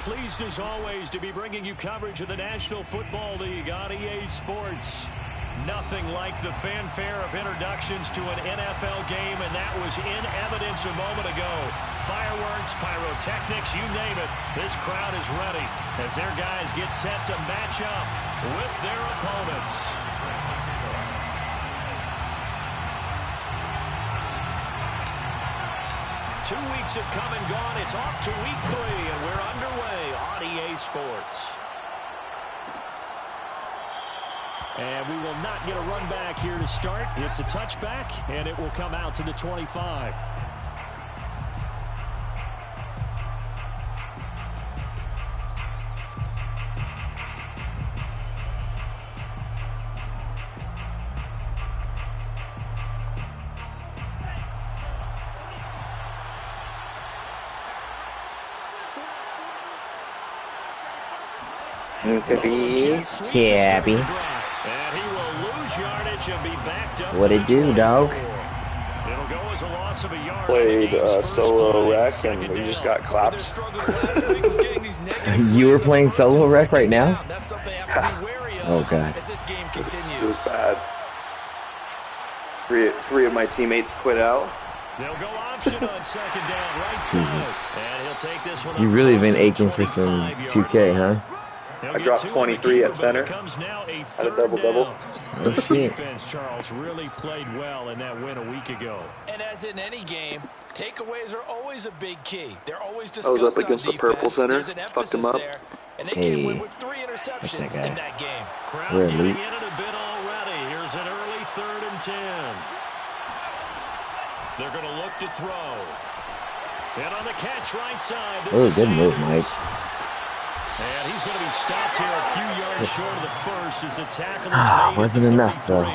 pleased as always to be bringing you coverage of the National Football League on EA Sports. Nothing like the fanfare of introductions to an NFL game, and that was in evidence a moment ago. Fireworks, pyrotechnics, you name it. This crowd is ready as their guys get set to match up with their opponents. Two weeks have come and gone. It's off to week 3, and we're underway on EA Sports. And we will not get a run back here to start. It's a touchback, and it will come out to the 25. Cabby. What it do, dog? Played solo rec and we just got clapped. You were playing solo rec right now? Oh god. It was bad. Three of my teammates quit out. They'll go option on second down, right side. And he'll take this one. You've really been aching for some 2K, huh? I dropped 23 at center. Had a double-double. Oh, shit. Defense, Charles, really played well in that win a week ago. And as in any game, takeaways are always a big key. They're always I was up against the purple center, fucked him up. And they came in with 3 interceptions in that game. Crowd getting in it a bit already. Here's an early 3rd and 10. They're going to look to throw. And on the catch right side. Oh, good move, Mike. And he's going to be stopped here a few yards short of the first as the tackle is made. Wasn't enough, though.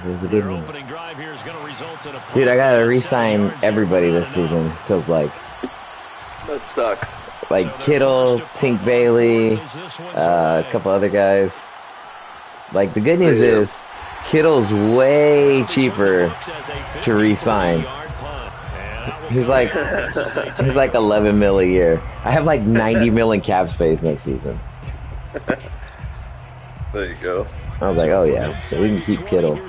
It was a good one. Opening drive here is going to result in a Dude, I gotta re-sign everybody this season. Cause like, that sucks. Like Kittle, Tink Bailey, a couple other guys. Like the good news is, Kittle's way cheaper to re-sign. He's like 11 mil a year. I have like 90 mil in cap space next season. There you go. I was like, oh yeah, so we can keep Kittle.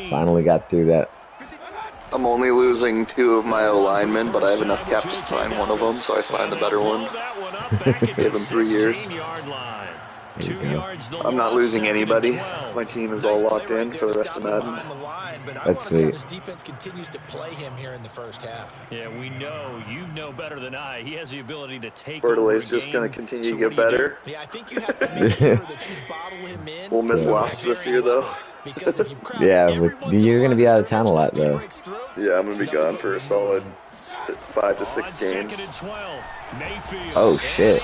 Finally got through that. I'm only losing 2 of my O-linemen, but I have enough cap to sign one of them, so I signed the better one. Gave him 3 years. I'm not losing anybody. My team is all locked in for the rest of Madden. That's sweet. His defense continues to play him here in the first half. Yeah, we know. You know better than I. He has the ability to take Bertolet's just going to continue to get better. Yeah, I think you have to make sure that you bottle him in. We'll miss lots this year, though. Yeah, you're going to be out of town a lot, though. Yeah, I'm going to be gone for a solid 5 to 6 games. Oh, shit.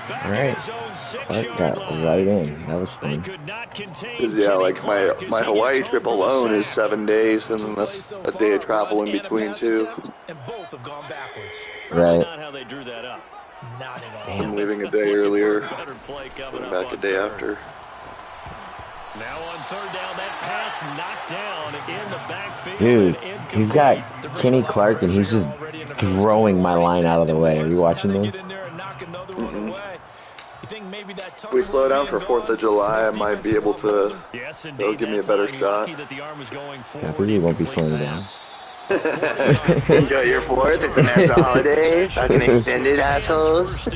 Alright. That was right in. That was fun. Because, yeah, like my Hawaii trip alone is 7 days, and then that's a day of travel in between, too. Right. I'm leaving a day earlier, going back a day after. Now on 3rd down, that pass knocked down in the backfield. Dude, he's got Kenny Clark, and he's just throwing my line out of the way. Are you watching them? If we slow down for 4th of July, I might be able to, they'll give me a better shot. Yeah, I really won't be slowing down. Enjoy your 4th, it's an extra holiday, fucking extended assholes.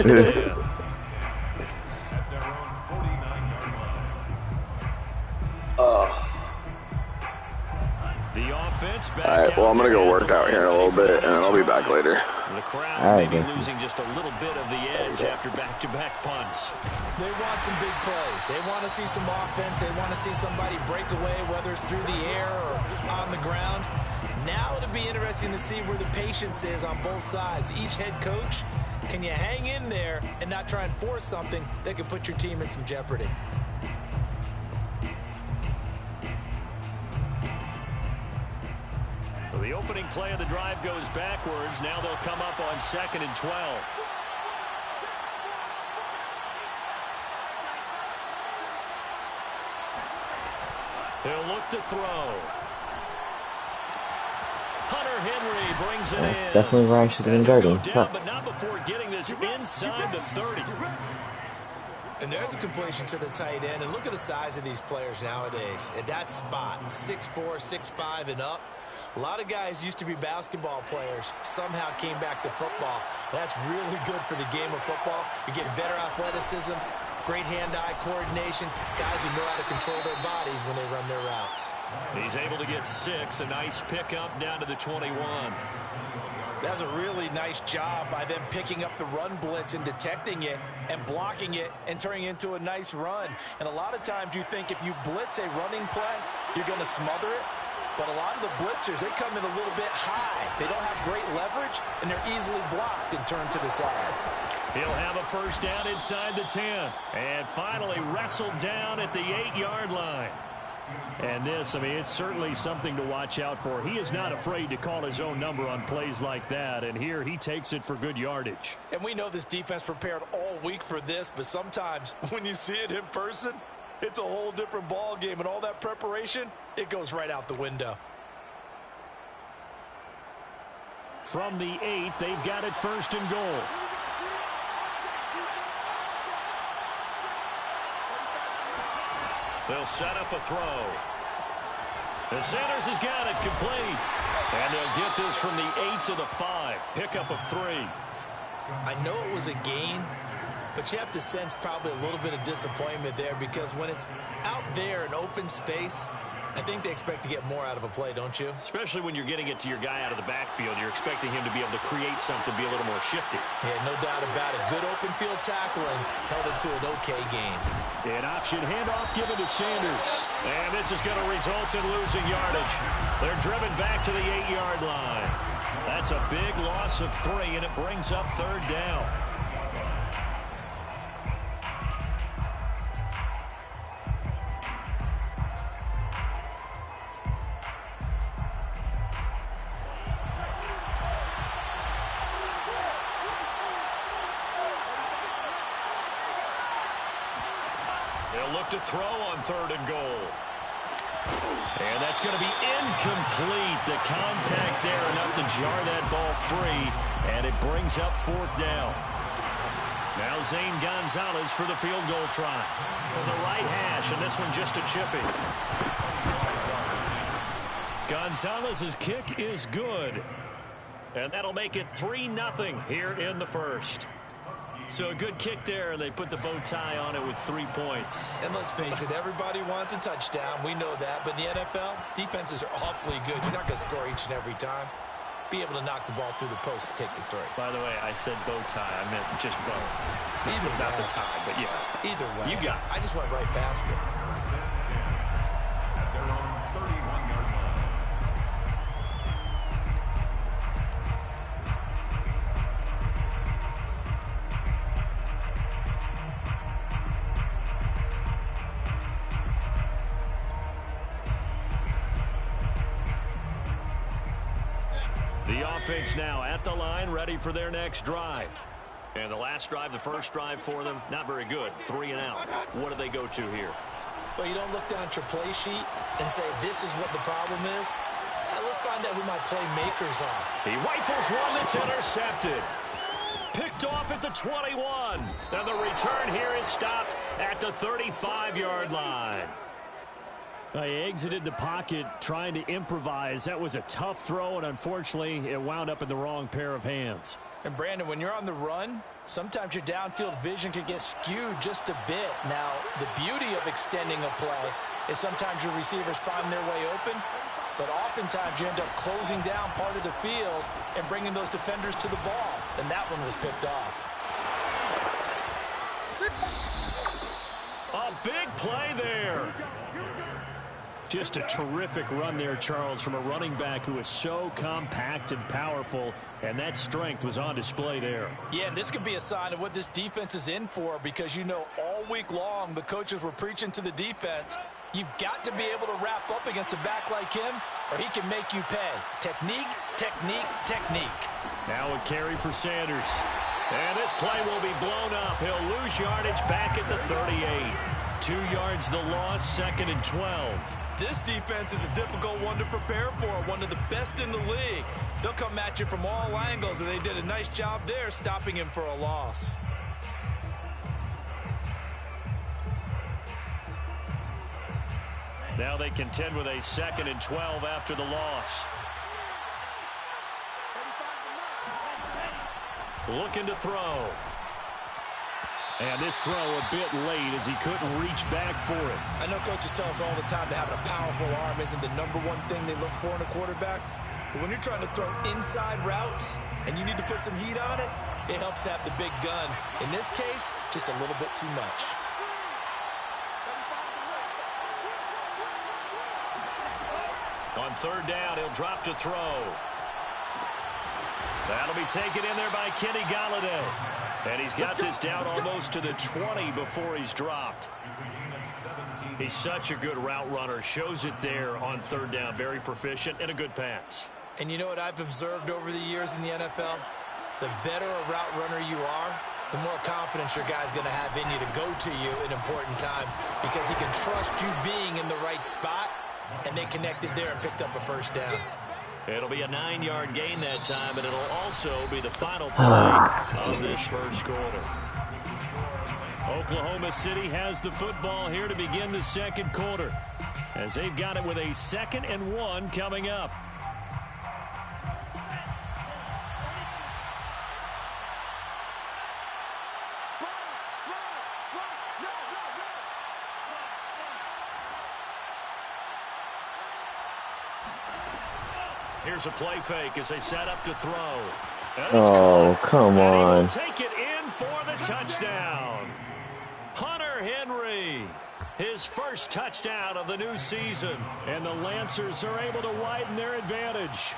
Alright, well I'm gonna go work out here in a little bit, and then I'll be back later. The crowd may be losing just a little bit of the edge after back-to-back punts. They want some big plays. They want to see some offense. They want to see somebody break away, whether it's through the air or on the ground. Now it'll be interesting to see where the patience is on both sides. Each head coach, can you hang in there and not try and force something that could put your team in some jeopardy? So the opening play of the drive goes backwards. Now they'll come up on 2nd and 12. He'll look to throw. Hunter Henry brings it in. That's definitely where I should have been guarding. But not before getting this inside the 30. And there's a completion to the tight end. And look at the size of these players nowadays. At that spot, 6'4", 6'5", and up. A lot of guys used to be basketball players, somehow came back to football. That's really good for the game of football. You're getting better athleticism, great hand-eye coordination, guys who know how to control their bodies when they run their routes. He's able to get 6, a nice pickup down to the 21. That's a really nice job by them picking up the run blitz and detecting it and blocking it and turning it into a nice run. And a lot of times you think if you blitz a running play, you're going to smother it. But a lot of the blitzers, they come in a little bit high. They don't have great leverage, and they're easily blocked and turned to the side. He'll have a first down inside the 10. And finally wrestled down at the 8-yard line. And this, I mean, it's certainly something to watch out for. He is not afraid to call his own number on plays like that. And here he takes it for good yardage. And we know this defense prepared all week for this, but sometimes when you see it in person, it's a whole different ball game, and all that preparation, it goes right out the window. From the 8, they've got it first and goal. They'll set up a throw. The Sanders has got it complete. And they'll get this from the 8 to the 5. Pickup of 3. I know it was a gain, but you have to sense probably a little bit of disappointment there, because when it's out there in open space, I think they expect to get more out of a play, don't you? Especially when you're getting it to your guy out of the backfield. You're expecting him to be able to create something, be a little more shifty. Yeah, no doubt about it. Good open field tackling held it to an okay game. An option handoff given to Sanders. And this is going to result in losing yardage. They're driven back to the 8-yard line. That's a big loss of 3, and it brings up 3rd down. They'll look to throw on 3rd and goal. And that's going to be incomplete. The contact there enough to jar that ball free, and it brings up 4th down. Now Zane Gonzalez for the field goal try. From the right hash, and this one just a chipping. Gonzalez's kick is good. And that'll make it 3-0 here in the first. So a good kick there, and they put the bow tie on it with 3 points. And let's face it, everybody wants a touchdown. We know that. But in the NFL, defenses are awfully good. You're not going to score each and every time. Be able to knock the ball through the post and take the 3. By the way, I said bow tie. I meant just bow. Either not way. the tie, but yeah. Either way. You got it. I just went right past it. At their own 31-yard line. The offense now at the line, ready for their next drive. And the last drive, the first drive for them, not very good. 3 and out. What do they go to here? Well, you don't look down at your play sheet and say, this is what the problem is. Let's find out who my playmakers are. He rifles one that's intercepted. Picked off at the 21. And the return here is stopped at the 35-yard line. He exited the pocket trying to improvise. That was a tough throw, and unfortunately, it wound up in the wrong pair of hands. And Brandon, when you're on the run, sometimes your downfield vision can get skewed just a bit. Now, the beauty of extending a play is sometimes your receivers find their way open, but oftentimes you end up closing down part of the field and bringing those defenders to the ball. And that one was picked off. A big play there. Just a terrific run there, Charles, from a running back who is so compact and powerful, and that strength was on display there. Yeah, and this could be a sign of what this defense is in for, because you know all week long the coaches were preaching to the defense, you've got to be able to wrap up against a back like him, or he can make you pay. Technique, technique, technique. Now a carry for Sanders. And this play will be blown up. He'll lose yardage back at the 38. 2 yards the loss, 2nd and 12. This defense is a difficult one to prepare for, one of the best in the league. They'll come at you from all angles, and they did a nice job there stopping him for a loss. Now they contend with a 2nd and 12 after the loss. Looking to throw. And this throw a bit late as he couldn't reach back for it. I know coaches tell us all the time that having a powerful arm isn't the #1 thing they look for in a quarterback. But when you're trying to throw inside routes and you need to put some heat on it, it helps have the big gun. In this case, just a little bit too much. On 3rd down, he'll drop to throw. That'll be taken in there by Kenny Galladay. And he's got this down almost to the 20 before he's dropped. He's such a good route runner. Shows it there on 3rd down. Very proficient and a good pass. And you know what I've observed over the years in the NFL? The better a route runner you are, the more confidence your guy's going to have in you to go to you in important times because he can trust you being in the right spot, and they connected there and picked up a 1st down. It'll be a 9-yard gain that time, and it'll also be the final play of this 1st quarter. Oklahoma City has the football here to begin the 2nd quarter, as they've got it with a 2nd and 1 coming up. Here's a play fake as they set up to throw. Oh, come on. Take it in for the touchdown. Hunter Henry, his first touchdown of the new season. And the Lancers are able to widen their advantage.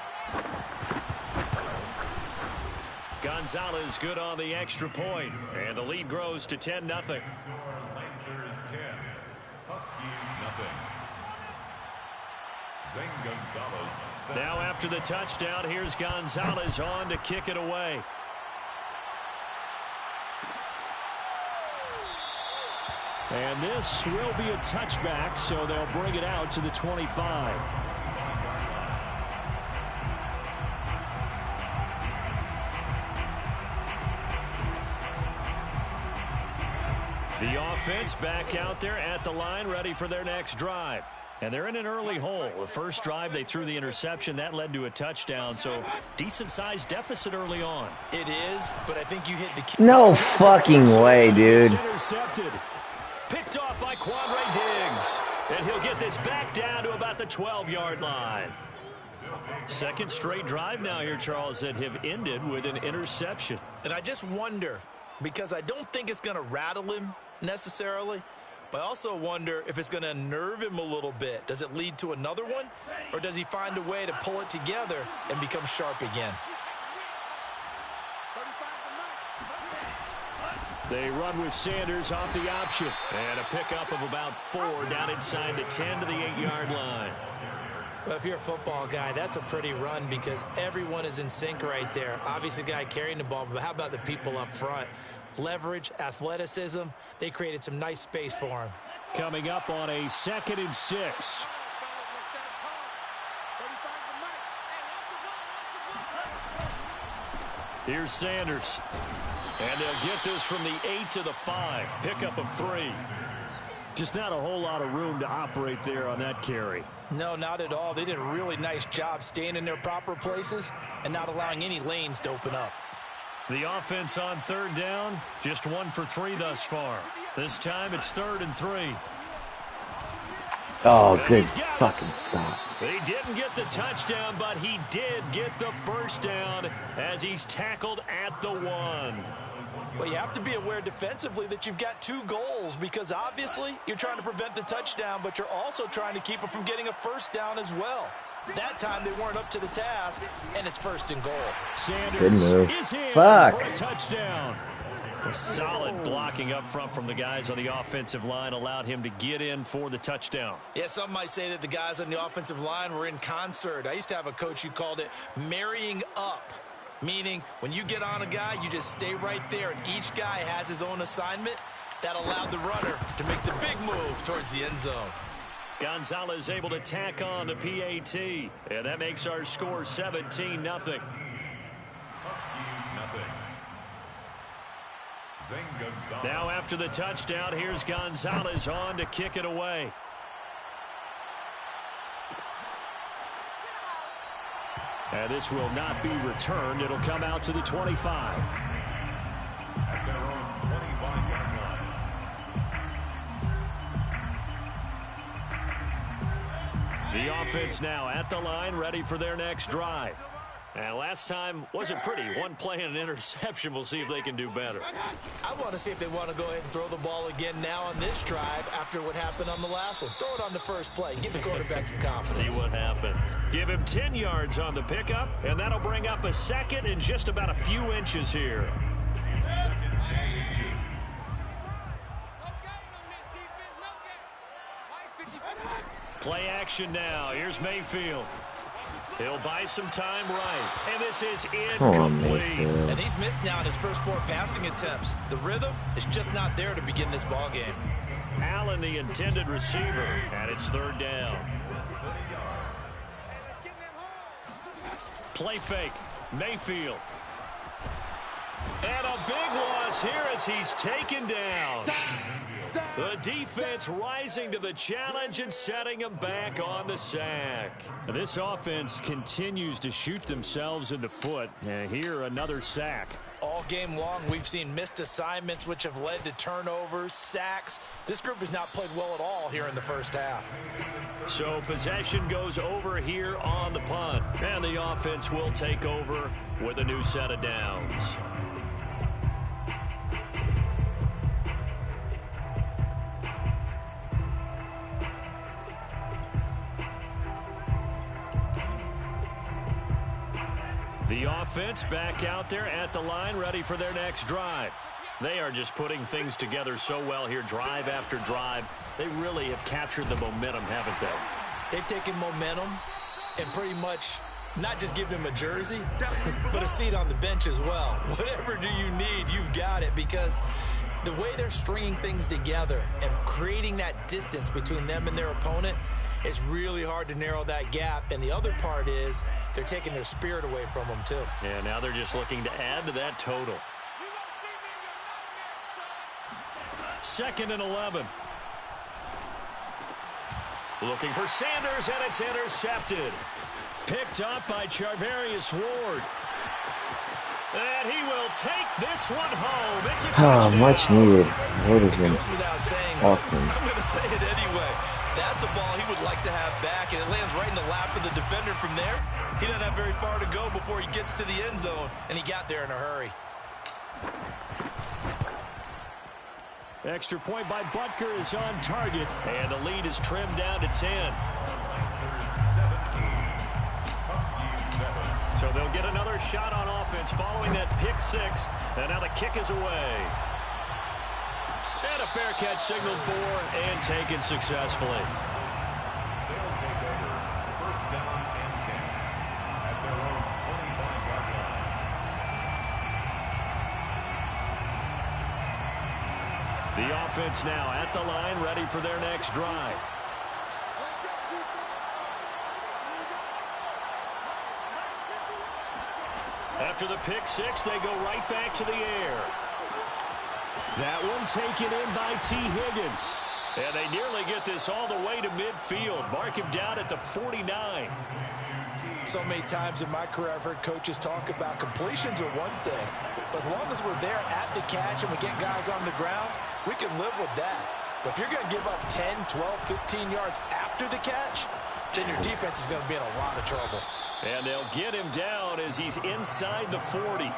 Gonzalez good on the extra point. And the lead grows to 10-0. Lancers 10, Huskies nothing. Now after the touchdown, here's Gonzalez on to kick it away. And this will be a touchback, so they'll bring it out to the 25. The offense back out there at the line, ready for their next drive. And they're in an early hole. The first drive, they threw the interception. That led to a touchdown, so decent-sized deficit early on. It is, but I think you hit the key. No fucking way, dude. Intercepted. Picked off by Quandre Diggs. And he'll get this back down to about the 12-yard line. 2nd straight drive now here, Charles, that have ended with an interception. And I just wonder, because I don't think it's going to rattle him necessarily, but I also wonder if it's going to unnerve him a little bit. Does it lead to another one, or does he find a way to pull it together and become sharp again? They run with Sanders off the option. And a pickup of about 4 down inside the 10 to the 8-yard line. Well, if you're a football guy, that's a pretty run because everyone is in sync right there. Obviously, the guy carrying the ball, but how about the people up front? Leverage, athleticism, they created some nice space for him. Coming up on a 2nd and 6. Here's Sanders. And they'll get this from the 8 to the 5. Pickup of 3. Just not a whole lot of room to operate there on that carry. No, not at all. They did a really nice job staying in their proper places and not allowing any lanes to open up. The offense on 3rd down, just 1 for 3 thus far. This time it's 3rd and 3. Oh, good fucking stop. He didn't get the touchdown, but he did get the 1st down as he's tackled at the 1. Well, you have to be aware defensively that you've got 2 goals because obviously you're trying to prevent the touchdown, but you're also trying to keep it from getting a 1st down as well. That time they weren't up to the task, and it's 1st and goal. Sanders is in for a touchdown. A solid blocking up front from the guys on the offensive line allowed him to get in for the touchdown. Yeah, some might say that the guys on the offensive line were in concert. I used to have a coach who called it marrying up, meaning when you get on a guy, you just stay right there, and each guy has his own assignment, That allowed the runner to make the big move towards the end zone. Gonzalez able to tack on the PAT, and that makes our score 17-0. Huskies, nothing. Zane Gonzalez. Now after the touchdown, here's Gonzalez on to kick it away. And this will not be returned. It'll come out to the 25. At their own 25-yard line. The offense now at the line, ready for their next drive. And last time wasn't pretty. One play and an interception. We'll see if they can do better. I want to see if they want to go ahead and throw the ball again now on this drive after what happened on the last one. Throw it on the first play. Give the quarterback some confidence. See what happens. Give him 10 yards on the pickup, and that'll bring up a second and just about a few inches here. Play action now. Here's Mayfield. He'll buy some time right. And this is incomplete. And he's missed now in his first 4 passing attempts. The rhythm is just not there to begin this ball game. Allen, the intended receiver, and it's 3rd down. Play fake. Mayfield. And a big loss here as he's taken down. The defense rising to the challenge and setting him back on the sack. This offense continues to shoot themselves in the foot. And here, another sack. All game long, we've seen missed assignments, which have led to turnovers, sacks. This group has not played well at all here in the first half. So possession goes over here on the punt. And the offense will take over with a new set of downs. The offense back out there at the line, ready for their next drive. They are just putting things together so well here, drive after drive. They really have captured the momentum, haven't they? They've taken momentum and pretty much not just given him a jersey, but a seat on the bench as well. Whatever do you need, you've got it, because the way they're stringing things together and creating that distance between them and their opponent, it's really hard to narrow that gap. And the other part is they're taking their spirit away from them, too. Yeah, now they're just looking to add to that total. 2nd and 11. Looking for Sanders, and it's intercepted. Picked up by Charvarius Ward. And he will take this one home. It's a touchdown. Much needed. Ward has been awesome. I'm going to say it anyway. That's a ball he would like to have back, and it lands right in the lap of the defender from there. He doesn't have very far to go before he gets to the end zone, and he got there in a hurry. Extra point by Butker is on target, and the lead is trimmed down to 10. So they'll get another shot on offense following that pick 6, and now the kick is away. And a fair catch signaled for and taken successfully. They'll take over 1st down and 10 at their own 25-yard line. The offense now at the line, ready for their next drive. After the pick 6, they go right back to the air. That one taken in by T. Higgins. And they nearly get this all the way to midfield. Mark him down at the 49. So many times in my career, I've heard coaches talk about completions are one thing. But as long as we're there at the catch and we get guys on the ground, we can live with that. But if you're going to give up 10, 12, 15 yards after the catch, then your defense is going to be in a lot of trouble. And they'll get him down as he's inside the 40.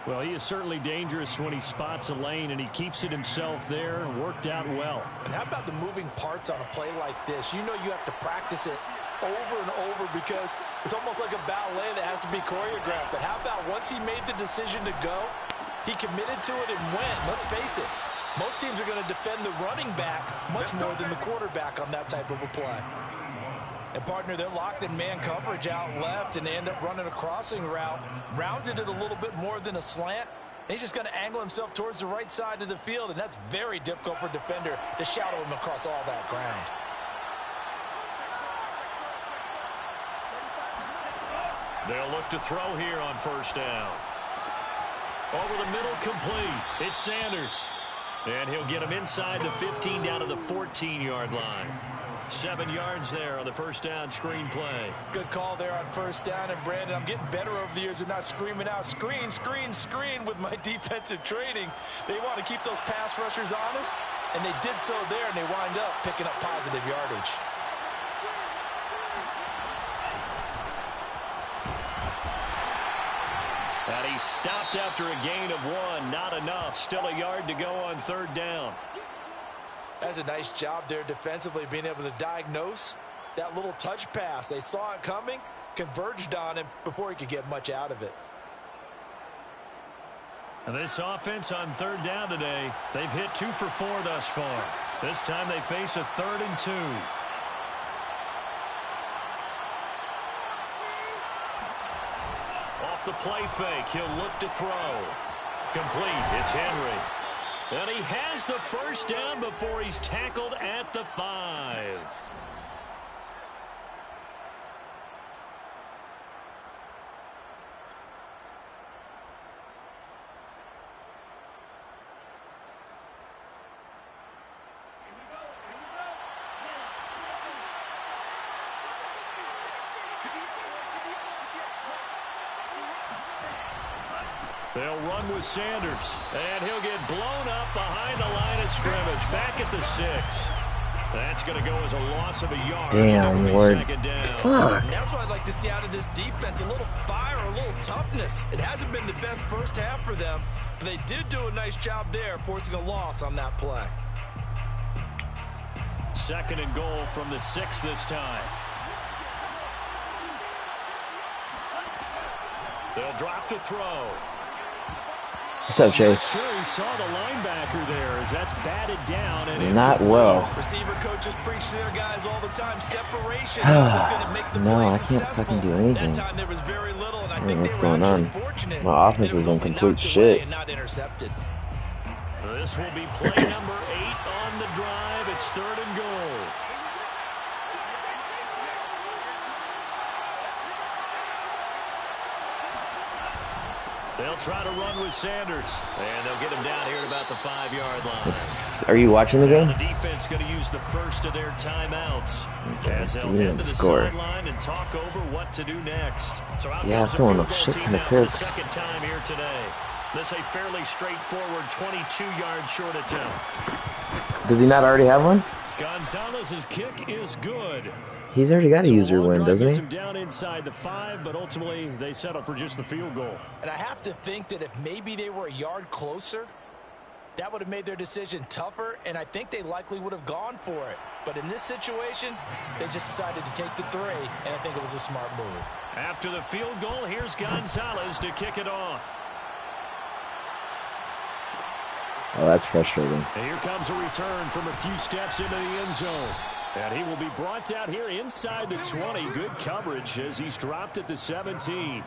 Well, he is certainly dangerous when he spots a lane, and he keeps it himself there and worked out well. And how about the moving parts on a play like this? You know you have to practice it over and over because it's almost like a ballet that has to be choreographed. But how about once he made the decision to go, he committed to it and went. Let's face it, most teams are going to defend the running back much more than the quarterback on that type of a play. And, partner, they're locked in man coverage out left, and they end up running a crossing route. Rounded it a little bit more than a slant. He's just going to angle himself towards the right side of the field, and that's very difficult for a defender to shadow him across all that ground. They'll look to throw here on first down. Over the middle, complete. It's Sanders. And he'll get him inside the 15 down to the 14-yard line. 7 yards there on the first down screen play. Good call there on first down. And, Brandon, I'm getting better over the years of not screaming out, screen, screen, screen with my defensive training. They want to keep those pass rushers honest, and they did so there, and they wind up picking up positive yardage. And he stopped after a gain of 1. Not enough. Still a yard to go on third down. That's a nice job there defensively, being able to diagnose that little touch pass. They saw it coming, converged on him before he could get much out of it. And this offense on third down today, they've hit 2 for 4 thus far. This time they face a 3rd and 2. Off the play fake, he'll look to throw. Complete, it's Henry. And he has the first down before he's tackled at the 5. They'll run with Sanders, and he'll get blown up behind the line of scrimmage, back at the 6. That's going to go as a loss of a yard. Damn, Ward. Fuck. That's what I'd like to see out of this defense, a little fire, a little toughness. It hasn't been the best first half for them, but they did do a nice job there, forcing a loss on that play. 2nd and goal from the 6 this time. They'll drop to throw. What's up, Chase? Sure, he saw the linebacker there as that's batted down. And not well. Receiver coaches preach to their guys all the time. Separation is what's going to make the play successful. I can't fucking do anything. That time there was very little, and I think what's they were going on? fortunate. My offense is in complete shit. And not intercepted. This will be play number 8 on the drive. It's 3rd and goal. They'll try to run with Sanders, and they'll get him down here at about the 5-yard line. Are you watching the game? The defense going to use the first of their timeouts as they'll You head didn't to the score. sideline and talk over what to do next. So out Yeah, comes I'm throwing the a field shit goal ton team of now for the picks. second time here today. This a fairly straightforward 22-yard short attempt. Does he not already have one? Gonzalez's kick is good. He's already got a user long win, drive doesn't gets he? him down inside the 5, but ultimately they settle for just the field goal. And I have to think that if maybe they were a yard closer, that would have made their decision tougher, and I think they likely would have gone for it. But in this situation, they just decided to take the 3, and I think it was a smart move. After the field goal, here's Gonzalez to kick it off. Oh, that's frustrating. And here comes a return from a few steps into the end zone. And he will be brought down here inside the 20. Good coverage as he's dropped at the 17.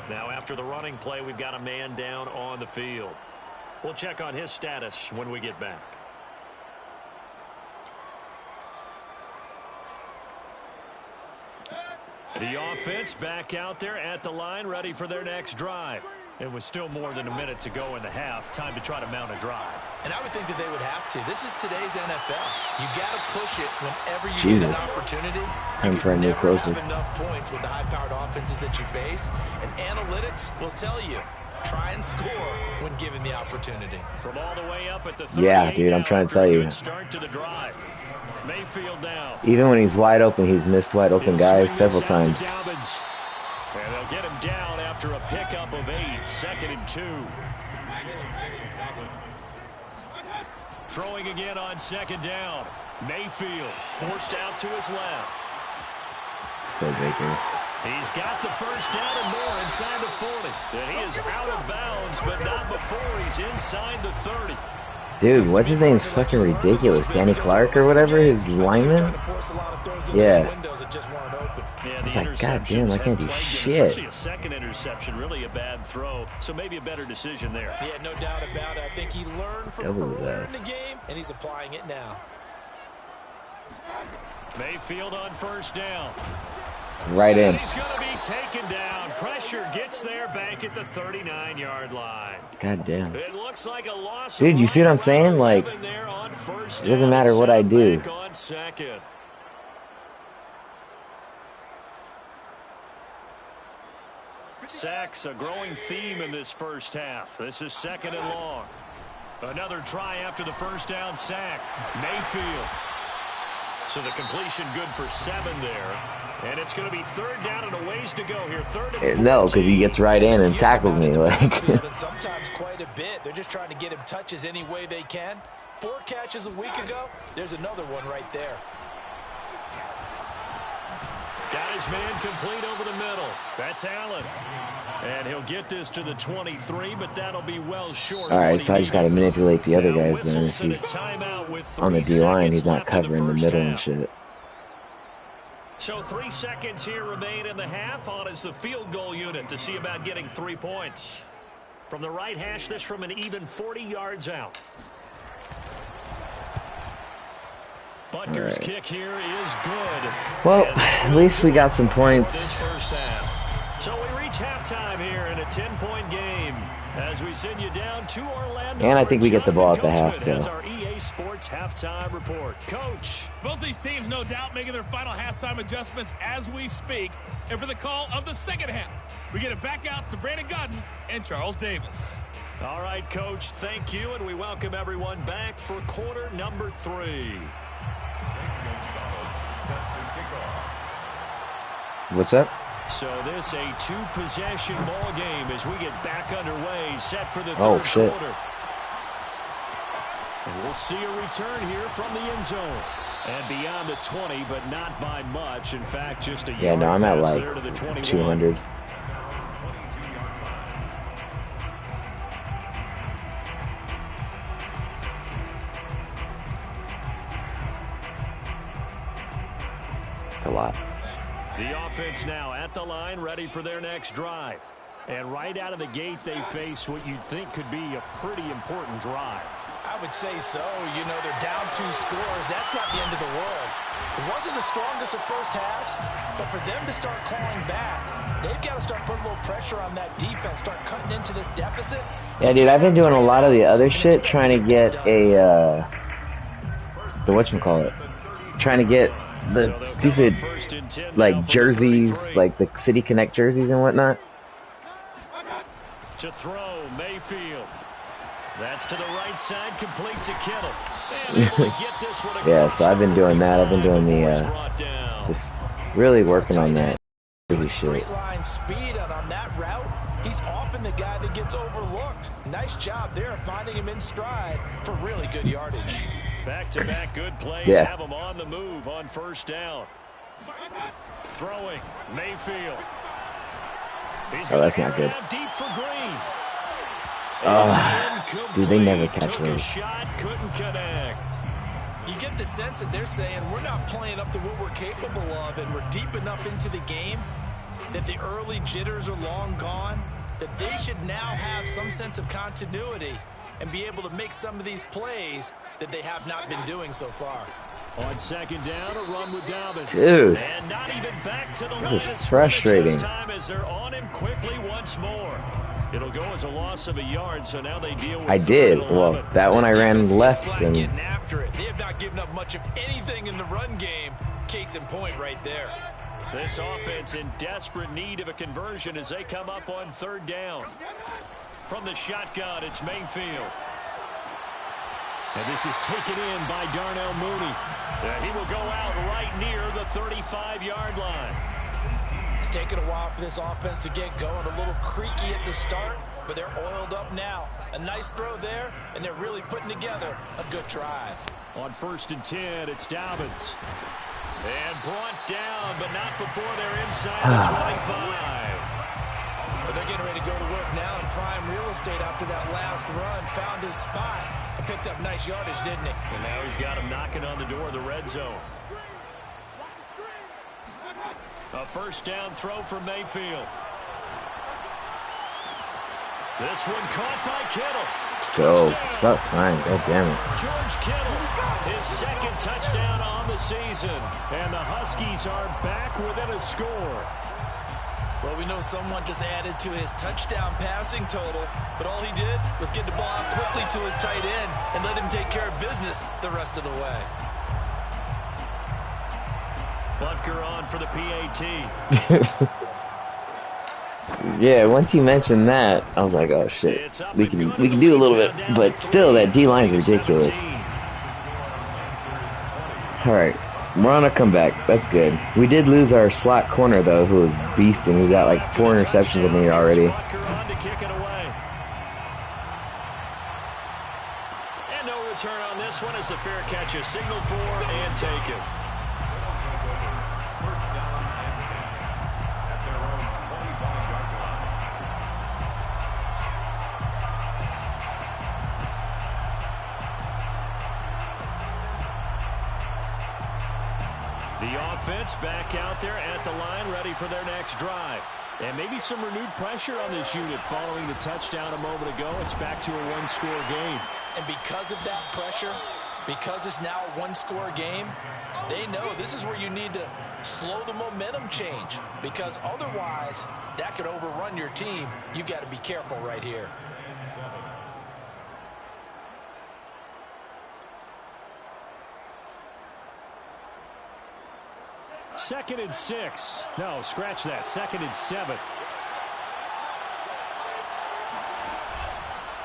Now after the running play, we've got a man down on the field. We'll check on his status when we get back. The offense back out there at the line, ready for their next drive. It was still more than a minute to go in the half. Time to try to mount a drive. And I would think that they would have to. This is today's NFL. You got to push it whenever you get an opportunity. I'm trying to never close have it. enough points with the high-powered offenses that you face. And analytics will tell you, try and score when given the opportunity. From all the way up at the 38 Yeah, dude, I'm trying to tell you. Good start to the drive. Mayfield now. Even when he's wide open, he's missed wide open guys several times. And they'll get him down after a pickup of 8. 2nd and 2. Throwing again on 2nd down. Mayfield forced out to his left. Go Baker. He's got the first down and more inside the 40. And he is out of bounds, but not before he's inside the 30. Dude, what's his name's fucking ridiculous. Danny Clark or whatever, his lineman? Yeah. It's like, god damn, I can't do shit. Especially a second interception, really a bad throw. So maybe a better decision there. Yeah, no doubt about it. I think he learned from earlier in the game, and he's applying it now. Mayfield on first down. Right in. He's going to be taken down. Pressure gets there back at the 39-yard line. God damn. It looks like a loss. Dude, you see what I'm saying? Like, it doesn't matter what I do. Sacks, a growing theme in this first half. This is 2nd and long. Another try after the first down sack. Mayfield. So the completion good for 7 there. And it's going to be 3rd down and a ways to go here. 3rd and no, because he gets right in and tackles me. Like. Sometimes quite a bit. They're just trying to get him touches any way they can. 4 catches a week ago. There's another one right there. Got his man complete over the middle. That's Allen. And he'll get this to the 23, but that'll be well short. All right, so I just got to manipulate the other guys then. If he's on the D-line, he's not covering the middle and shit. So 3 seconds here remain in the half. On is the field goal unit to see about getting 3 points. From the right hash, this from an even 40 yards out. Butker's kick here is good. Well, at least we got some points. So we reach halftime here in a 10-point game as we send you down to Orlando. And I think we get the ball at the half. That's our EA Sports halftime report. Coach. Both these teams, no doubt, making their final halftime adjustments as we speak. And for the call of the second half, we get it back out to Brandon Godden and Charles Davis. All right, Coach, thank you, and we welcome everyone back for quarter number 3. What's up? So this a 2-possession ball game as we get back underway, set for the third quarter. And we'll see a return here from the end zone. And beyond the 20, but not by much. In fact, just a yeah, no, I'm at like 200. It's a lot. The offense now at the line, ready for their next drive. And right out of the gate, they face what you'd think could be a pretty important drive. I would say so. You know, they're down 2 scores. That's not the end of the world. It wasn't the strongest of first halves, but for them to start clawing back, they've got to start putting a little pressure on that defense, start cutting into this deficit. Yeah, dude, I've been doing a lot of the other shit, trying to get a, the whatchamacallit, trying to get the stupid, like, jerseys, like the City Connect jerseys and whatnot. To throw, Mayfield. That's to the right side, complete to Kittle. Yeah, so I've been doing that. I've been doing the, just really working on that jersey shit. Straight line speed on that route. He's often the guy that gets overlooked. Nice job there, finding him in stride for really good yardage. Back-to-back good plays have him on the move on first down. Throwing, Mayfield. Oh, that's not good. Deep for Green. Dude, they never catch those. Shot, couldn't connect. You get the sense that they're saying we're not playing up to what we're capable of, and we're deep enough into the game that the early jitters are long gone, that they should now have some sense of continuity and be able to make some of these plays that they have not been doing so far. On second down, a run with Dobbins. Dude, and not even back to the this is frustrating. this time as they're on him quickly once more. It'll go as a loss of a yard, so now they deal with I did. Well, that one I ran left and getting after it. They have not given up much of anything in the run game. Case in point right there. This offense in desperate need of a conversion as they come up on third down. From the shotgun, it's Mayfield. And this is taken in by Darnell Mooney. He will go out right near the 35-yard line. It's taken a while for this offense to get going. A little creaky at the start, but they're oiled up now. A nice throw there, and they're really putting together a good drive. On 1st and 10, it's Dobbins. And brought down, but not before they're inside the 25. Well, they're getting ready to go to work now in prime real estate after that last run. Found his spot and picked up nice yardage, didn't he? And now he's got him knocking on the door of the red zone. A first down throw for Mayfield. This one caught by Kittle. Let's go. It's about time. God damn it. George Kittle, his second touchdown on the season. And the Huskies are back within a score. Well, we know someone just added to his touchdown passing total, but all he did was get the ball out quickly to his tight end and let him take care of business the rest of the way. Butker on for the PAT. Yeah, once you mentioned that, I was like, oh shit. We can do a little bit, but still, that D-line's ridiculous. Alright, we're on a comeback. That's good. We did lose our slot corner, though, who was beasting. We got like 4 interceptions in the year already. Butker on to kick it away. And no return on this one as the fair catch is signaled for and taken. First down and 10 at their own 25-yard line. The offense back out there at the line, ready for their next drive. And maybe some renewed pressure on this unit following the touchdown a moment ago. It's back to a one-score game. And because of that pressure, because it's now a one-score game, they know this is where you need to slow the momentum change, because otherwise that could overrun your team. You've got to be careful right here. Second and 6. No, scratch that. Second and 7.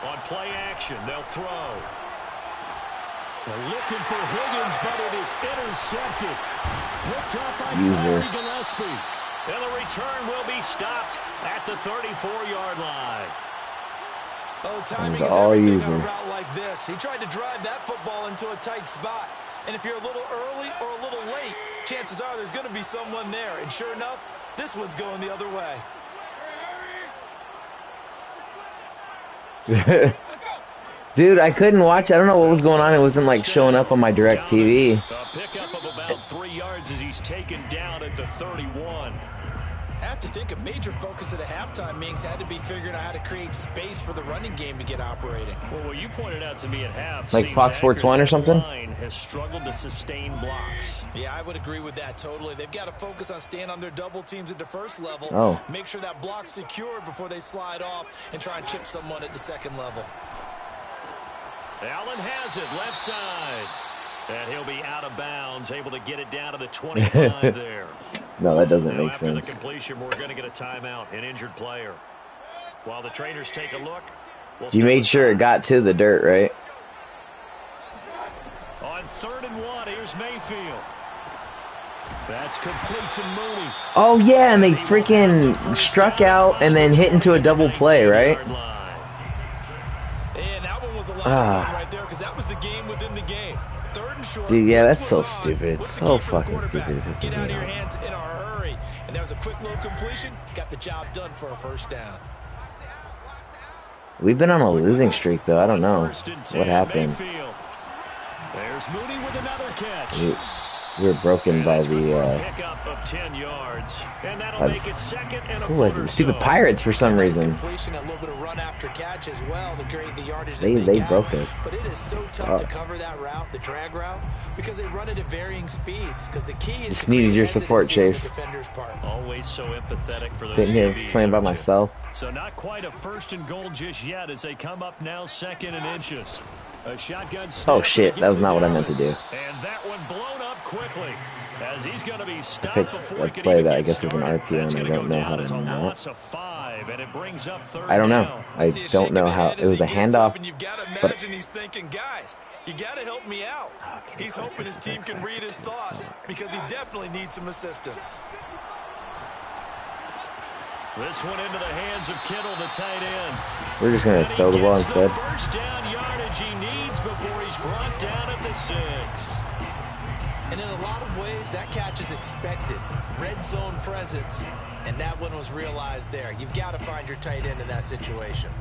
On play action, they'll throw. They're looking for Higgins, but it is intercepted. Picked up by Tyree Gillespie. And the return will be stopped at the 34-yard line. Oh, timing is everything on a route like this. He tried to drive that football into a tight spot. And if you're a little early or a little late, chances are there's going to be someone there. And sure enough, this one's going the other way. Dude, I couldn't watch. I don't know what was going on. It wasn't like showing up on my direct TV. A pickup of about 3 yards as he's taken down at the 31. I have to think a major focus of the halftime meetings had to be figuring out how to create space for the running game to get operating. Well, what you pointed out to me at half, like Fox Sports 1 or something, has struggled to sustain blocks. Yeah, I would agree with that totally. They've got to focus on staying on their double teams at the first level. Oh. Make sure that block's secured before they slide off and try and chip someone at the second level. Allen has it left side. And he'll be out of bounds, able to get it down to the 25 there. No, that doesn't make after sense. The completion, we're going to get a timeout, an injured player. While the trainers take a look. You made sure it got to the dirt, right? On 3rd and 1, here's Mayfield. That's complete to Mooney. Oh, yeah, and they freaking struck out and then hit into a double play, right? And that one was a lot of fun right there because that was the game within the game. 3rd and short. Dude, yeah, that's so stupid. So fucking stupid. Get out of your hands in a hurry. And that was a quick little completion. Got the job done for a first down. We've been on a losing streak, though. I don't know what happened. There's Mooney with another catch. We were broken by the pickup of 10 yards, and that'll make it second and a who was it? Stupid Pirates for some reason. Completion, a little bit of run after catch as well to create the yardage they broke us. But it is so tough to cover that route, the drag route, because they run it at varying speeds. Because the key is just needed your support, Chase. Always so empathetic for those sitting here playing by myself. So not quite a 1st and goal just yet as they come up now 2nd and inches. A shotgun. Oh shit, that was not what I meant to do. And that one blown up quickly as he's going to be stopped before I play that I guess is an RPO and I don't know how to not. I don't know. I don't know how. It was a handoff. You've got to imagine he's thinking, guys, you got to help me out. He's hoping his team can read his thoughts because he definitely needs some assistance. This one into the hands of Kittle, the tight end. We're just going to throw the ball instead. First down yardage he needs before he's brought down at the 6. And in a lot of ways, that catch is expected. Red zone presence. And that one was realized there. You've got to find your tight end in that situation.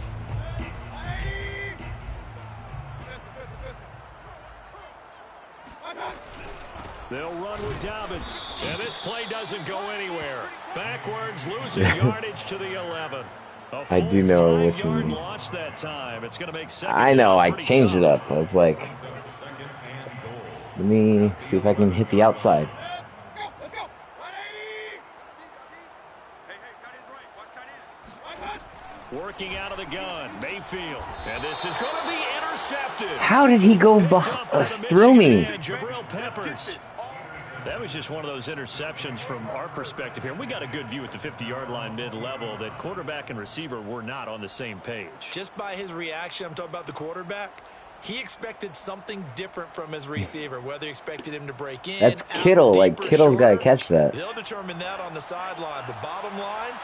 They'll run with Dobbins. And this play doesn't go anywhere. Backwards, losing yardage to the 11. I do know what you mean. Lost that time. It's going to make I know, I changed it up. I was like, let me see if I can hit the outside. Working out of the gun, Mayfield. And this is going to be intercepted. How did he go through me? Jabril Peppers. That was just one of those interceptions from our perspective here. We got a good view at the 50-yard line mid-level that quarterback and receiver were not on the same page. Just by his reaction, I'm talking about the quarterback, he expected something different from his receiver, whether he expected him to break in. That's Kittle. Like, Kittle's got to catch that. They'll determine that on the sideline. The bottom line,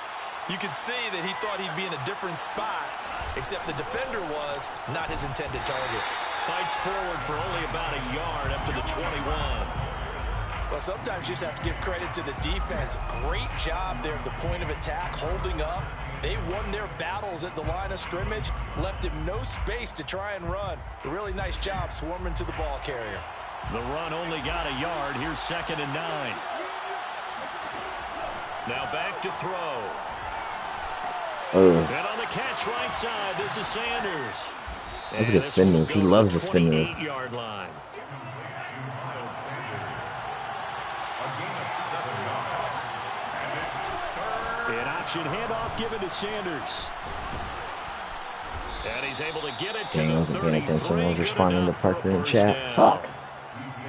you could see that he thought he'd be in a different spot, except the defender was not his intended target. Fights forward for only about a yard up to the 21. Well, sometimes you just have to give credit to the defense. Great job there at the point of attack, holding up. They won their battles at the line of scrimmage, left him no space to try and run. A really nice job swarming to the ball carrier. The run only got a yard. Here's 2nd and 9. Now back to throw. And on the catch right side, this is Sanders. That's a good spin move. He loves the spin move. 28-yard line. An option handoff given to Sanders. And he's able to get it to the 33. I was responding to Parker in chat. Fuck.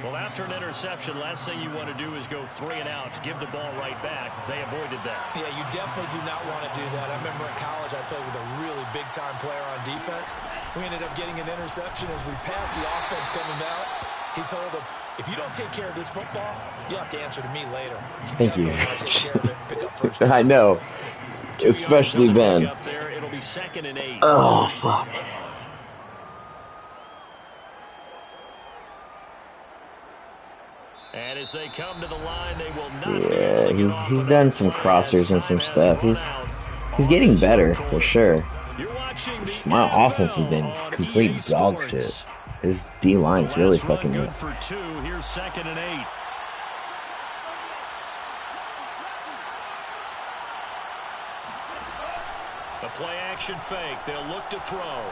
Well, after an interception, last thing you want to do is go 3 and out, give the ball right back. They avoided that. Yeah, you definitely do not want to do that. I remember in college I played with a really big-time player on defense. We ended up getting an interception as we passed the offense coming out. He told him, if you don't take care of this football, you'll have to answer to me later. Thank you. Take care of it, pick up first downs. I know. Especially Ben. It'll be 2nd and 8. Oh, fuck. And as they come to the line, they will not. Yeah, he's done some crossers and some stuff. He's getting better for sure. My offense has been complete dog shit. His D line's really fucking good. For 2. Here's 2nd and 8. A play action fake. They'll look to throw.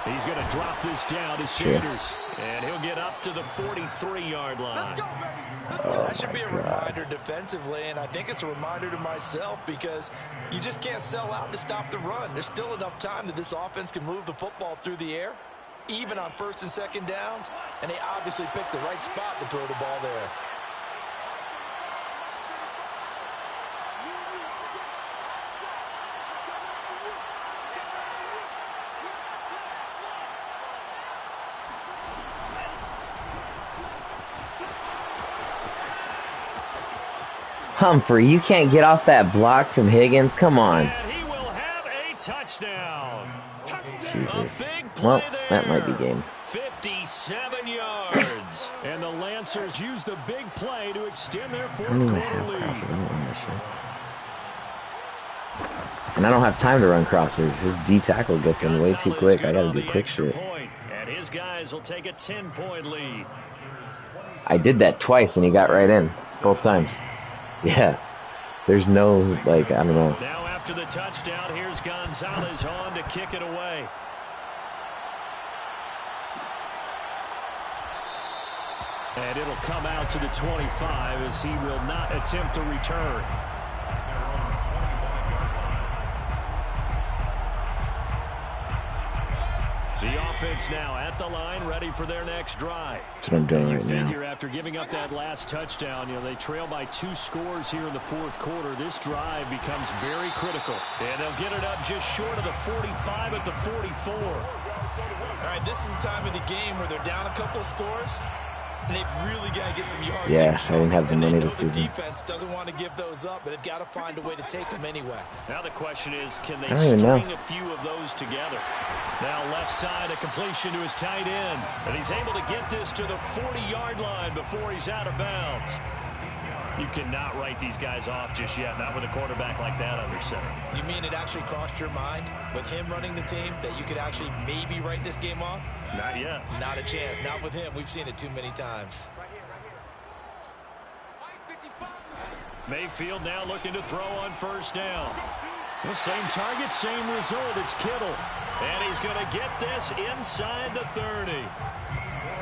He's going to drop this down to Sanders. And he'll get up to the 43-yard line. That should be a reminder defensively, and I think it's a reminder to myself because you just can't sell out to stop the run. There's still enough time that this offense can move the football through the air, even on 1st and 2nd downs, and they obviously picked the right spot to throw the ball there. Humphrey, you can't get off that block from Higgins. Come on. And he will have a touchdown. Jesus. Well, that might be game. 57 yards. And the Lancers use the big play to extend their 4th quarter lead. And I don't have time to run crossers. His D tackle gets in way too quick. I gotta do quick shit. And his guys will take a 10-point lead. I did that twice and he got right in. Both times. Yeah. There's no, like, I don't know. Now after the touchdown, here's Gonzalez on to kick it away. And it'll come out to the 25 as he will not attempt to return. The offense now at the line, ready for their next drive. That's what I'm doing right now. Figure after giving up that last touchdown, they trail by 2 scores here in the 4th quarter. This drive becomes very critical. And they'll get it up just short of the 45 at the 44. All right, this is the time of the game where they're down a couple of scores. And they've really got to get some yards. Yeah, I didn't have the money this season. season. The defense doesn't want to give those up, but they've got to find a way to take them anyway. Now the question is, can they string a few of those together? Now left side, a completion to his tight end. And he's able to get this to the 40-yard line before he's out of bounds. You cannot write these guys off just yet, not with a quarterback like that under center. You mean it actually crossed your mind with him running the team that you could actually maybe write this game off? Not yet. Not a chance. Not with him. We've seen it too many times. Mayfield now looking to throw on first down. The same target, same result. It's Kittle. And he's going to get this inside the 30.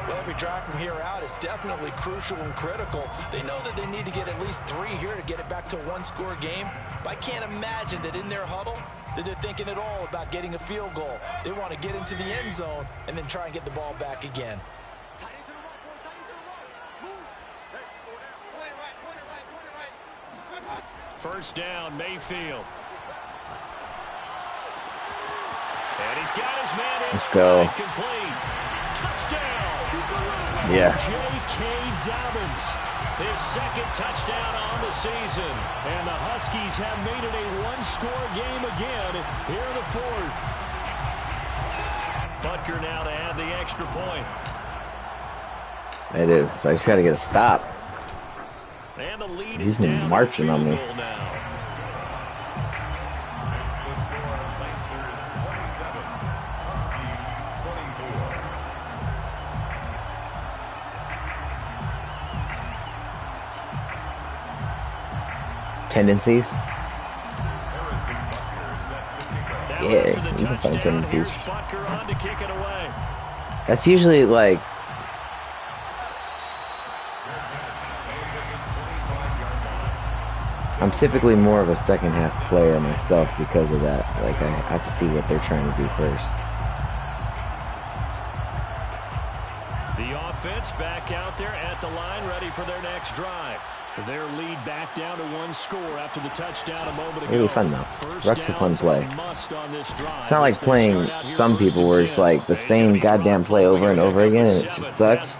Well, every drive from here out is definitely crucial and critical. They know that they need to get at least 3 here to get it back to a one-score game. But I can't imagine that in their huddle that they're thinking at all about getting a field goal. They want to get into the end zone and then try and get the ball back again. First down, Mayfield. And he's got his man in. Let's go. Complete. Touchdown. Yeah. J.K. Dobbins. His second touchdown on the season. And the Huskies have made it a one-score game again here in the fourth. Butker now to add the extra point. It is. I just got to get a stop. And the lead He's is been down marching on me. The score, Lancers 27, Huskies 24. Tendencies. Harrison Butker set to kick off. Now Yeah, after the you can find touchdown, tendencies. here's Butker on to kick it away. That's usually like, I'm typically more of a second half player myself because of that. Like, I have to see what they're trying to do first. The offense back out there at the line, ready for their next drive. Their lead back down to one score after the touchdown a moment ago. It'll be fun though. Ruck's a fun play. It's not like playing some people where it's like the same goddamn play over and over again and it just sucks.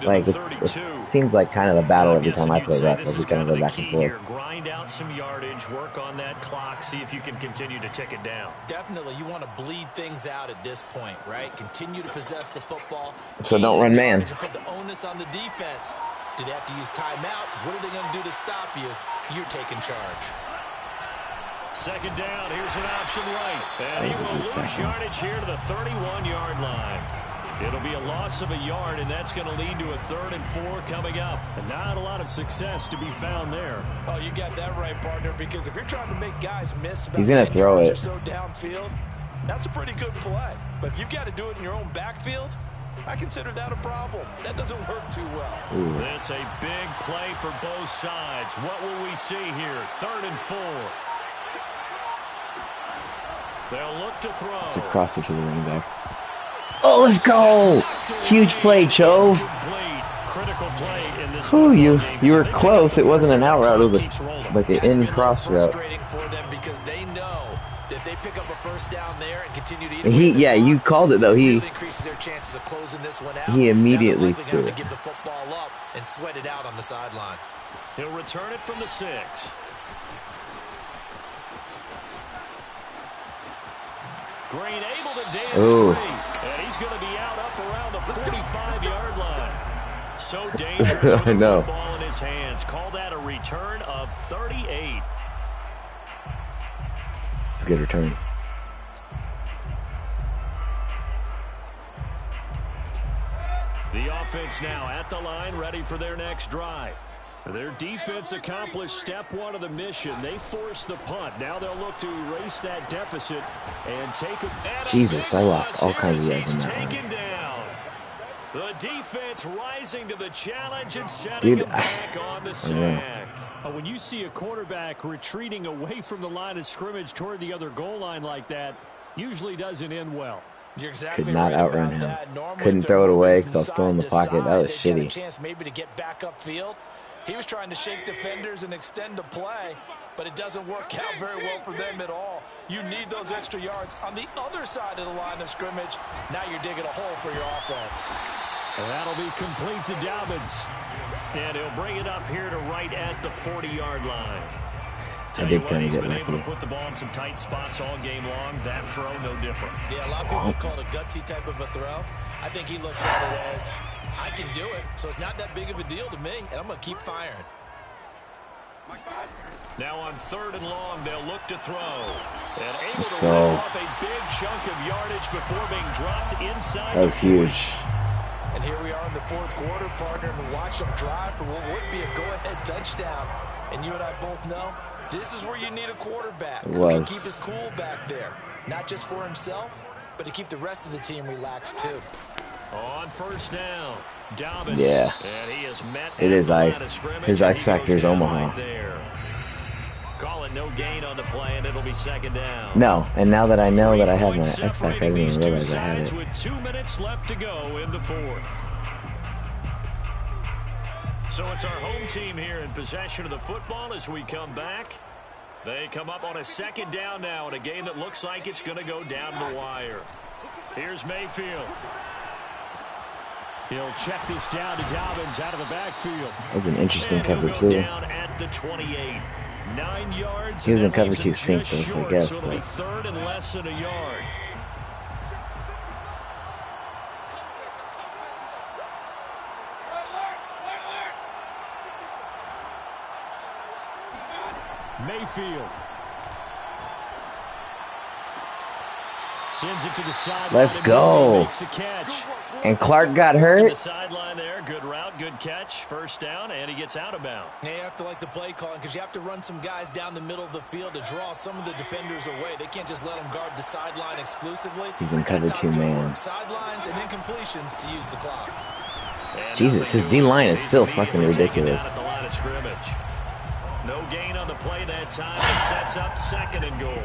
Like, it seems like kind of a battle every time I play Ruck. Like, we kind of go back and forth. Grind out some yardage, work on that clock, see if you can continue to tick it down. Definitely, you want to bleed things out at this point, right? Continue to possess the football. So don't run man. Put the onus on the defense. Do they have to use timeouts? What are they going to do to stop you? You're taking charge. Second down, here's an option right. And he will lose yardage here to the 31-yard line. It'll be a loss of a yard, and that's going to lead to a 3rd and 4 coming up. And not a lot of success to be found there. Oh, you got that right, partner, because if you're trying to make guys miss about He's gonna 10 throw yards it. or so downfield, that's a pretty good play. But if you've got to do it in your own backfield, I consider that a problem. That doesn't work too well. Ooh. This a big play for both sides. What will we see here? 3rd and 4. They'll look to throw. It's a crosser to the running back. Oh, let's go! Huge play, Cho. Critical play in this Ooh, you game. were close. It wasn't an out route. It was like an in cross route. Frustrating for them because they know that they pick up a first down there and continue to eat Yeah, you called it though. He increases their chances of closing this one out. He immediately Now they're threw likely it. to have to give the football up and sweat it out on the sideline. He'll return it from the 6. Green able to dance free. And he's going to be out up around the 45-yard line. So dangerous with I the know. football in his hands. Call that a return of 38. It's a good return. The offense now at the line, ready for their next drive. Their defense accomplished step 1 of the mission. They forced the punt. Now they'll look to erase that deficit and take it. Jesus, I lost all kinds of yards in that one. Taken down. The defense rising to the challenge and setting Dude, it back on the sack. When you see a quarterback retreating away from the line of scrimmage toward the other goal line like that, usually doesn't end well. You're exactly Could not right outrun about him. that. Normally, Couldn't they're throw it away moving because I was still in the from side pocket. to That was side. They get a shitty. chance maybe to get back upfield. He was trying to shake defenders and extend the play, but it doesn't work out very well for them at all. You need those extra yards on the other side of the line of scrimmage. Now you're digging a hole for your offense. That'll be complete to Dobbins. And he'll bring it up here to right at the 40-yard line. Tell you what, he's been able to put the ball in some tight spots all game long. That throw, no different. Yeah, a lot of people call it a gutsy type of a throw. I think he looks at it as, I can do it, so it's not that big of a deal to me, and I'm going to keep firing. Now on 3rd and long, they'll look to throw. And able to rip off a big chunk of yardage before being dropped inside. That was huge. And here we are in the 4th quarter, partner, and watch them drive for what would be a go-ahead touchdown. And you and I both know this is where you need a quarterback who can keep his cool back there. Not just for himself, but to keep the rest of the team relaxed too. On 1st down, Dobbins. Yeah. And he is met. It is ice. His X factor is Omaha. Right there. Call it no gain on the play, and it'll be 2nd down. No, and now that I know that I have my X factor, I didn't even realize I had it. With 2 minutes left to go in the 4th. So it's our home team here in possession of the football as we come back. They come up on a 2nd down now in a game that looks like it's going to go down the wire. Here's Mayfield. He'll check this down to Dobbins out of the backfield. That was an interesting cover, go too. Down at the 28. 9 yards. He was in cover 2 sinks, I guess. So it'll be 3rd and less than a yard. Mayfield. Sends it to the sideline. Let's go. Makes the catch. And Clark got hurt. The sideline there. Good route, good catch. 1st down, and he gets out of bounds. You have to like the play calling because you have to run some guys down the middle of the field to draw some of the defenders away. They can't just let them guard the sideline exclusively. He's in cover 2 man. Sidelines and incompletions to use the clock. And Jesus, his D-line is still fucking ridiculous. At the line of scrimmage. No gain on the play that time. It sets up 2nd and goal.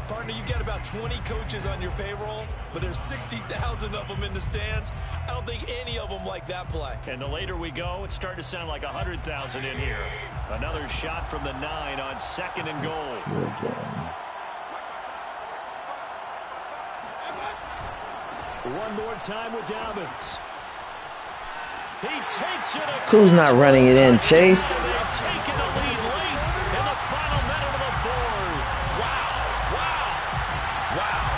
Partner, you got about 20 coaches on your payroll, but there's 60,000 of them in the stands. I don't think any of them like that play. And the later we go, it's starting to sound like 100,000 in here. Another shot from the 9 on 2nd and goal. One more time with Dobbins. He takes it. Who's not running it in, Chase? They've taken the lead late in the final minute of the 4th. Wow.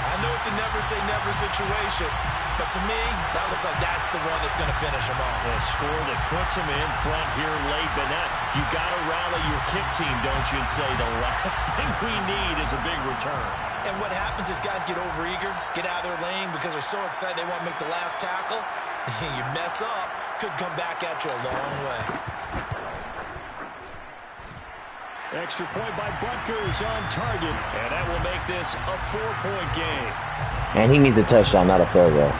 I know it's a never-say-never situation, but to me, that looks like that's the one that's going to finish them off. A score that puts them in front here late, but now you got to rally your kick team, don't you, and say the last thing we need is a big return. And what happens is guys get overeager, get out of their lane because they're so excited they want to make the last tackle. You mess up, could come back at you a long way. Extra point by Butker is on target, and that will make this a 4-point game. And he needs a touchdown, not a field goal.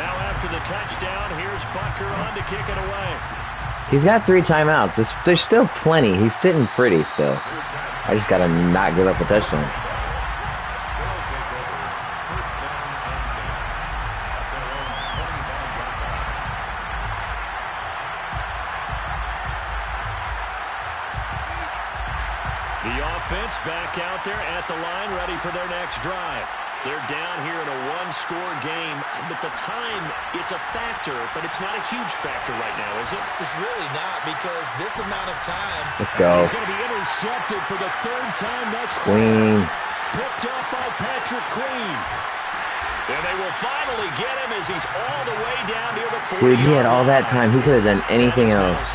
Now after the touchdown, here's Butker on to kick it away. He's got 3 timeouts. There's still plenty. He's sitting pretty still. I just got to not give up a touchdown. The offense back out there at the line, ready for their next drive. They're down here in a 1-score game, but the time, it's a factor, but it's not a huge factor right now, is it? It's really not, because this amount of time. Let's go. He's going to be intercepted for the 3rd time thus far. Queen. Picked up by Patrick Queen. And they will finally get him as he's all the way down near the 40. Dude, he had all that time. He could have done anything else.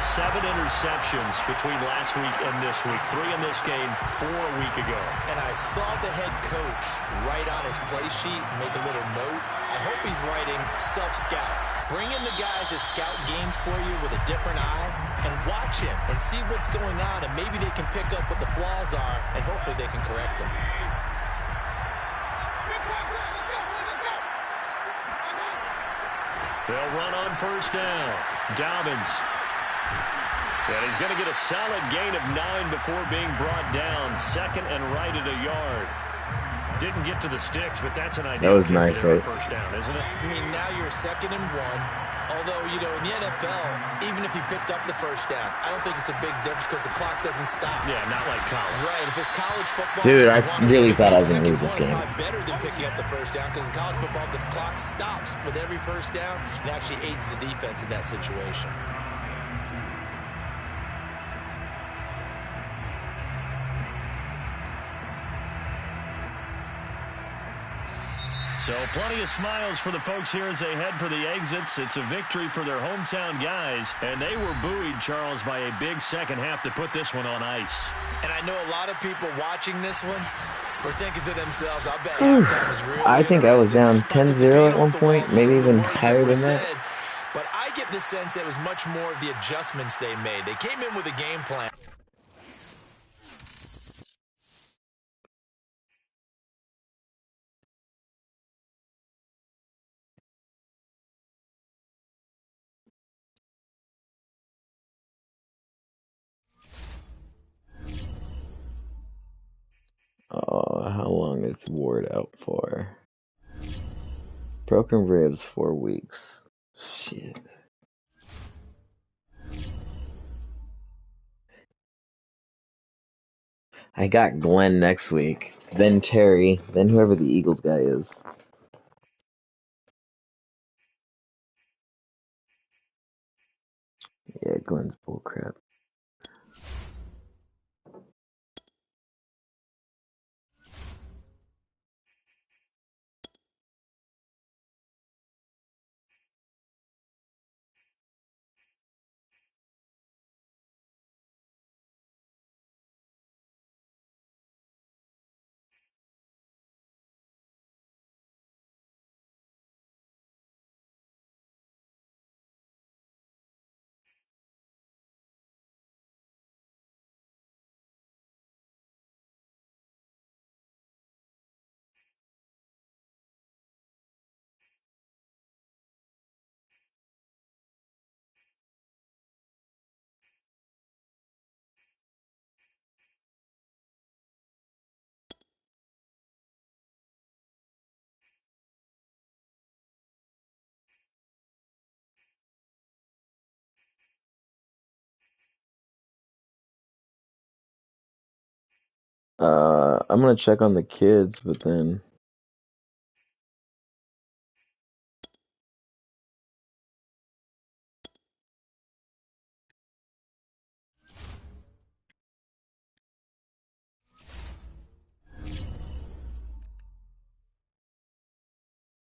Seven interceptions between last week and this week. 3 in this game, 4 a week ago. And I saw the head coach write on his play sheet, make a little note. I hope he's writing self-scout. Bring in the guys that scout games for you with a different eye and watch him and see what's going on, and maybe they can pick up what the flaws are, and hopefully they can correct them. They'll run on 1st down. Dobbins. And he's going to get a solid gain of 9 before being brought down. 2nd and right at a yard. Didn't get to the sticks, but that's an idea. That was nice, right? 1st down, isn't it? I mean, now you're 2nd and 1. Although, in the NFL, even if he picked up the first down, I don't think it's a big difference because the clock doesn't stop. Yeah, not like college. Right. If it's college football, Dude, I really thought I was going to lose this game. It's probably better than picking up the first down because in college football, the clock stops with every first down and actually aids the defense in that situation. So plenty of smiles for the folks here as they head for the exits. It's a victory for their hometown guys, and they were buoyed, Charles, by a big second half to put this one on ice. And I know a lot of people watching this one were thinking to themselves, I bet halftime was really I think I was down interesting. 10-0 at one point, maybe even higher than that. But I get the sense that it was much more of the adjustments they made. They came in with a game plan. Oh, how long is Ward out for? Broken ribs, 4 weeks. Shit. I got Glenn next week, then Terry, then whoever the Eagles guy is. Yeah, Glenn's bullcrap. I'm gonna check on the kids, but then